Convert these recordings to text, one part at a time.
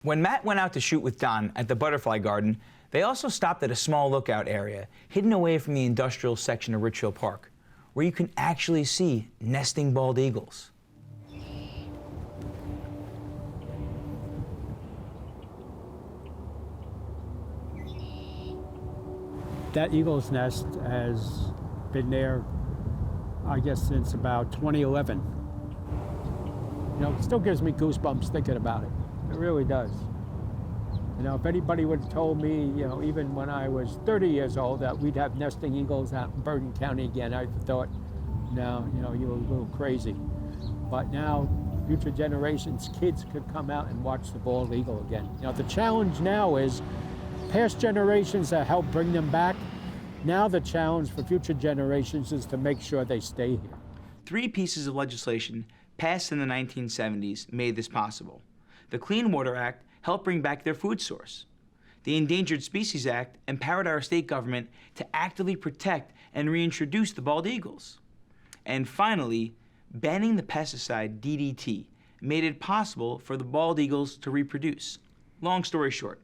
When Matt went out to shoot with Don at the butterfly garden, they also stopped at a small lookout area hidden away from the industrial section of Ridgefield Park, where you can actually see nesting bald eagles. That eagle's nest has been there, I guess, since about 2011. You know, it still gives me goosebumps thinking about it. It really does. You know, if anybody would have told me, you know, even when I was 30 years old, that we'd have nesting eagles out in Bergen County again, I thought, no, you know, you were a little crazy. But now, future generations, kids could come out and watch the bald eagle again. You know, the challenge now is past generations that helped bring them back. Now the challenge for future generations is to make sure they stay here. 3 pieces of legislation passed in the 1970s made this possible. The Clean Water Act helped bring back their food source. The Endangered Species Act empowered our state government to actively protect and reintroduce the bald eagles. And finally, banning the pesticide DDT made it possible for the bald eagles to reproduce. Long story short,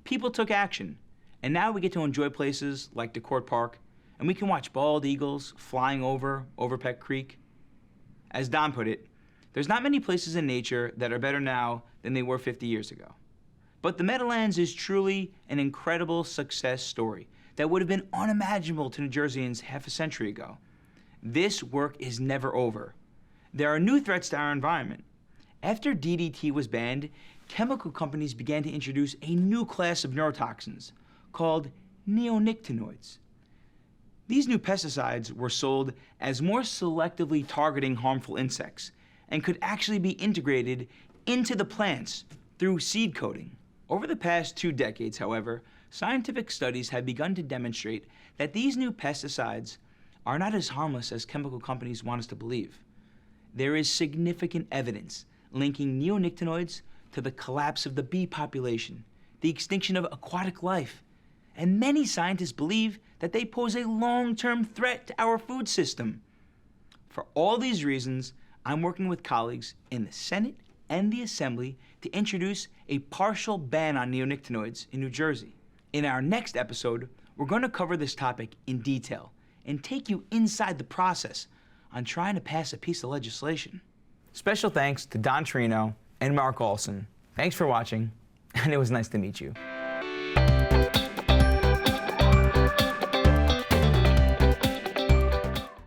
people took action, and now we get to enjoy places like DeCourt Park, and we can watch bald eagles flying over Overpeck Creek. As Don put it, there's not many places in nature that are better now than they were 50 years ago. But the Meadowlands is truly an incredible success story that would have been unimaginable to New Jerseyans half a century ago. This work is never over. There are new threats to our environment. After DDT was banned, chemical companies began to introduce a new class of neurotoxins called neonicotinoids. These new pesticides were sold as more selectively targeting harmful insects and could actually be integrated into the plants through seed coating. Over the past 2 decades, however, scientific studies have begun to demonstrate that these new pesticides are not as harmless as chemical companies want us to believe. There is significant evidence linking neonicotinoids to the collapse of the bee population, the extinction of aquatic life, and many scientists believe that they pose a long-term threat to our food system. For all these reasons, I'm working with colleagues in the Senate and the Assembly to introduce a partial ban on neonicotinoids in New Jersey. In our next episode, we're going to cover this topic in detail and take you inside the process on trying to pass a piece of legislation. Special thanks to Don Torino and Mark Olson. Thanks for watching, and it was nice to meet you.